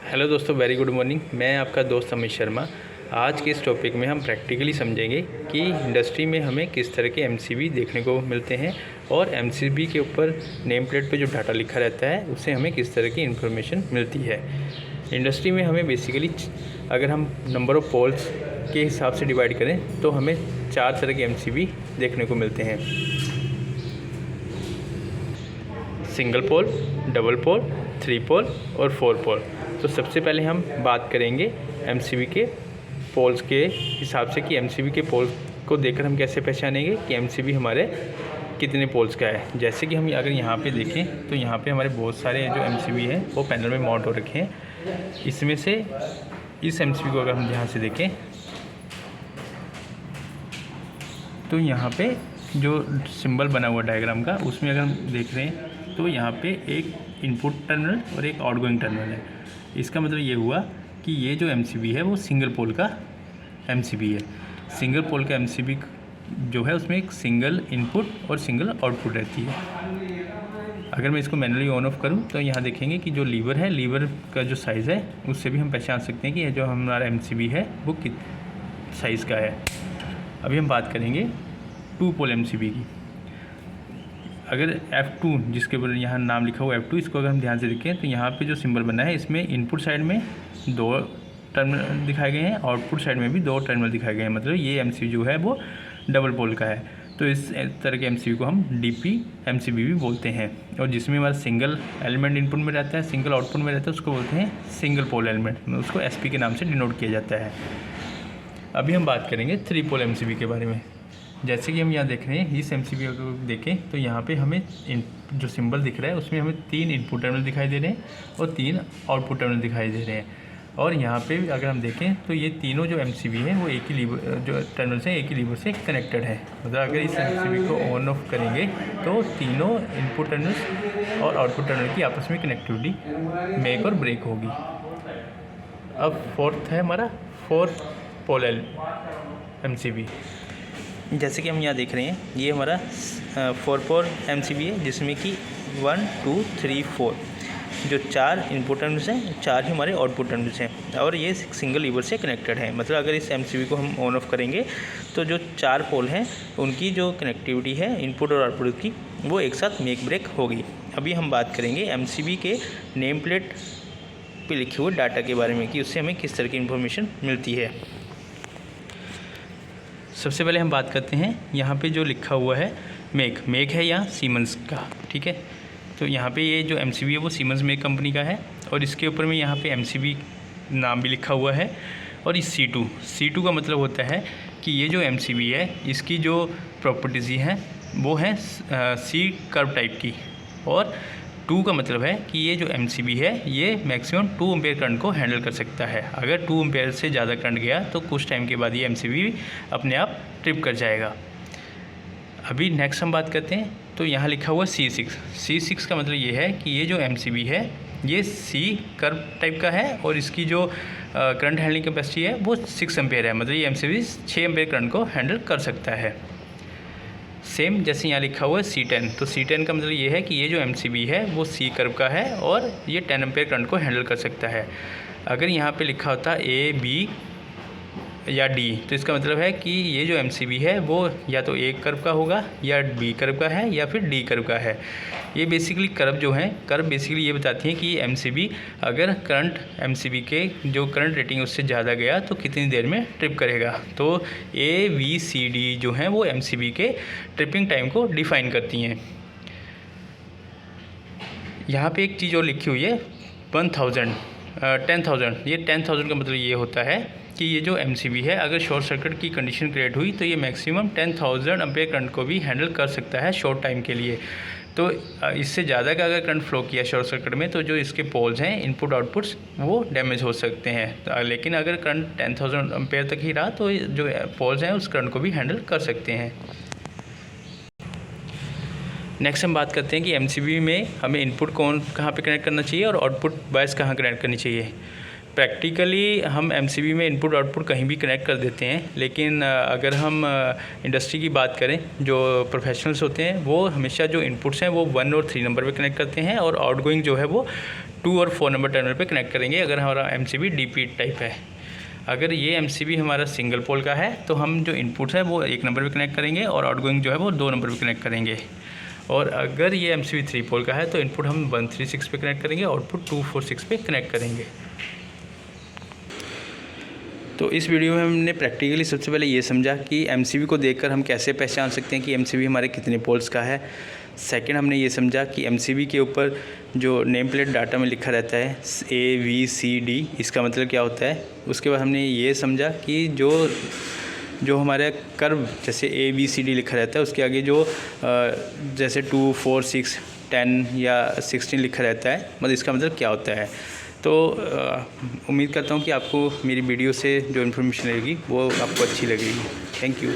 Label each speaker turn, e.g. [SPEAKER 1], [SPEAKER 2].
[SPEAKER 1] Hello दोस्तों, very good morning. मैं आपका दोस्त अमित शर्मा। आज के इस टॉपिक में हम प्रैक्टिकली समझेंगे कि इंडस्ट्री में हमें किस तरह के एमसीबी देखने को मिलते हैं और एमसीबी के ऊपर नेम प्लेट पे जो डाटा लिखा रहता है उससे हमें किस तरह की इन्फॉर्मेशन मिलती है। इंडस्ट्री में हमें बेसिकली अगर हम नंबर ऑफ़ पोल्स के हिसाब से डिवाइड करें तो हमें 4 तरह के एमसीबी देखने को मिलते हैं। सिंगल पोल, डबल पोल, 3 पोल और 4 पोल। तो सबसे पहले हम बात करेंगे एमसीबी के पोल्स के हिसाब से कि एमसीबी के पोल को देखकर हम कैसे पहचानेंगे कि एमसीबी हमारे कितने पोल्स का है। जैसे कि हम अगर यहाँ पे देखें तो यहाँ पे हमारे बहुत सारे जो एमसीबी हैं वो पैनल में माउंट हो रखे हैं। इसमें से इस एमसीबी को अगर हम ध्यान से देखें तो यहाँ पे जो सिंबल बना हुआ डायग्राम का उसमें अगर हम देख रहे हैं तो यहाँ पे एक इनपुट टर्मिनल और एक आउटगोइंग टर्मिनल है। इसका मतलब ये हुआ कि ये जो एमसीबी है वो सिंगल पोल का एमसीबी है। सिंगल पोल का एमसीबी जो है उसमें एक सिंगल इनपुट और सिंगल आउटपुट रहती है। अगर मैं इसको मैनुअली ऑन ऑफ करूं तो यहाँ देखेंगे कि जो लीवर है, लीवर का जो साइज़ है उससे भी हम पहचान सकते हैं कि ये जो हमारा एमसीबी है वो किस साइज़ का है। अभी हम बात करेंगे 2 पोल एमसीबी की। अगर F2 जिसके ऊपर यहाँ नाम लिखा हुआ F2, इसको अगर हम ध्यान से देखें तो यहाँ पे जो सिंबल बना है इसमें इनपुट साइड में 2 टर्मिनल दिखाए गए हैं, आउटपुट साइड में भी 2 टर्मिनल दिखाए गए हैं। मतलब ये एमसीबी जो है वो डबल पोल का है। तो इस तरह के एमसीबी को हम डीपी एमसीबी भी बोलते हैं। और जिसमें हमारा सिंगल एलिमेंट इनपुट में रहता है, सिंगल आउटपुट में रहता है, उसको बोलते हैं सिंगल पोल एलिमेंट। उसको एसपी के नाम से डिनोट किया जाता है। अभी हम बात करेंगे 3 पोल एमसीबी के बारे में। जैसे कि हम यहाँ देख रहे हैं, इस एमसीबी को देखें तो यहाँ पे हमें जो सिंबल दिख रहा है उसमें हमें 3 इनपुट टर्मिनल दिखाई दे रहे हैं और 3 आउटपुट टर्मिनल दिखाई दे रहे हैं। और यहाँ पे अगर हम देखें तो ये तीनों जो एमसीबी हैं वो एक ही लीवर जो टर्मिनल से एक ही लीवर से कनेक्टेड है। मतलब अगर इस एमसीबी को ऑन ऑफ करेंगे तो तीनों इनपुट टर्मिनल और आउटपुट टर्मिनल की आपस में कनेक्टिविटी मेक और ब्रेक होगी। अब फोर्थ है हमारा 4 पोल एमसीबी। जैसे कि हम यहाँ देख रहे हैं ये हमारा 4 पोल एमसीबी है, जिसमें कि 1 2 3 4 जो 4 इनपुट टर्मिनल्स हैं, 4 ही हमारे आउटपुट टर्मिनल्स हैं और ये सिंगल लीवर से कनेक्टेड है। मतलब अगर इस एमसीबी को हम ऑन ऑफ करेंगे तो जो 4 पोल हैं उनकी जो कनेक्टिविटी है इनपुट और आउटपुट की वो एक साथ मेक ब्रेक होगी। अभी हम बात करेंगे एमसीबी के नेम प्लेट पे लिखे हुए डाटा के बारे में कि उससे हमें किस तरह की इन्फॉर्मेशन मिलती है। सबसे पहले हम बात करते हैं यहाँ पे जो लिखा हुआ है मेक है या सीमेंस का, ठीक है। तो यहाँ पे ये जो एमसीबी है वो सीमेंस मेक कंपनी का है और इसके ऊपर में यहाँ पे एमसीबी नाम भी लिखा हुआ है। और इस C2 का मतलब होता है कि ये जो एमसीबी है इसकी जो प्रॉपर्टीज़ हैं वो हैं सी कर्व टाइप की। और 2 का मतलब है कि ये जो एमसीबी है ये मैक्सिमम 2 एम्पेयर करंट को हैंडल कर सकता है। अगर 2 एम्पेयर से ज़्यादा करंट गया तो कुछ टाइम के बाद ये एमसीबी अपने आप ट्रिप कर जाएगा। अभी नेक्स्ट हम बात करते हैं तो यहाँ लिखा हुआ C6 का मतलब ये है कि ये जो एमसीबी है ये सी कर्व टाइप का है और इसकी जो करंट हैंडलिंग कैपेसिटी है वो 6 एम्पेयर है। मतलब ये एमसीबी 6 एम्पेयर करंट को हैंडल कर सकता है। सेम जैसे यहाँ लिखा हुआ है C10, तो C10 का मतलब ये है कि ये जो एमसीबी है वो सी कर्व का है और ये 10 एम्पेयर करंट को हैंडल कर सकता है। अगर यहाँ पे लिखा होता A, B या D तो इसका मतलब है कि ये जो एमसीबी है वो या तो A कर्व का होगा या B कर्व का है या फिर D कर्व का है। ये बेसिकली कर्व जो हैं, कर्व बेसिकली ये बताती हैं कि एमसीबी अगर करंट एमसीबी के जो करंट रेटिंग उससे ज़्यादा गया तो कितनी देर में ट्रिप करेगा। तो ABCD जो हैं वो एमसीबी के ट्रिपिंग टाइम को डिफ़ाइन करती हैं। यहाँ पे एक चीज़ और लिखी हुई है 10,000। ये 10,000 का मतलब ये होता है कि ये जो एमसीबी है अगर शॉर्ट सर्किट की कंडीशन क्रिएट हुई तो ये मैक्सिमम 10,000 एम्पेयर करंट को भी हैंडल कर सकता है शॉर्ट टाइम के लिए। तो इससे ज़्यादा का अगर करंट फ्लो किया शॉर्ट सर्किट में तो जो इसके पोल्स हैं इनपुट आउटपुट्स वो डैमेज हो सकते हैं। लेकिन अगर करंट 10,000 एम्पेयर तक ही रहा तो जो पोल्स हैं उस करंट को भी हैंडल कर सकते हैं। नेक्स्ट हम बात करते हैं कि एमसीबी में हमें इनपुट कहाँ पे कनेक्ट करना चाहिए और आउटपुट बायस कहाँ कनेक्ट करनी चाहिए। प्रैक्टिकली हम एमसीबी में इनपुट आउटपुट कहीं भी कनेक्ट कर देते हैं, लेकिन अगर हम इंडस्ट्री की बात करें जो प्रोफेशनल्स होते हैं वो हमेशा जो इनपुट्स हैं वो 1 और 3 नंबर पे कनेक्ट करते हैं और आउटगोइंग जो है वो 2 और 4 नंबर टर्मिनल पे कनेक्ट करेंगे अगर हमारा MCB DP टाइप है। अगर ये MCB हमारा सिंगल पोल का है तो हम जो इनपुट है वो 1 नंबर पे कनेक्ट करेंगे और आउटगोइंग जो है वो 2 नंबर पे कनेक्ट करेंगे। और अगर ये MCB 3 पोल का है तो इनपुट हम 136 पे कनेक्ट करेंगे, आउटपुट 246 पे कनेक्ट करेंगे। तो इस वीडियो में हमने प्रैक्टिकली सबसे पहले ये समझा कि MCB को देखकर हम कैसे पहचान सकते हैं कि MCB हमारे कितने पोल्स का है। सेकंड हमने ये समझा कि MCB के ऊपर जो नेम प्लेट डाटा में लिखा रहता है ABCD, इसका मतलब क्या होता है। उसके बाद हमने ये समझा कि जो हमारे कर्व जैसे ABCD लिखा रहता है उसके आगे जो जैसे 2, 4, 6, 10 या 16 लिखा रहता है, मतलब इसका मतलब क्या होता है। तो उम्मीद करता हूँ कि आपको मेरी वीडियो से जो इन्फॉर्मेशन लगेगी वो आपको अच्छी लगेगी। Thank you.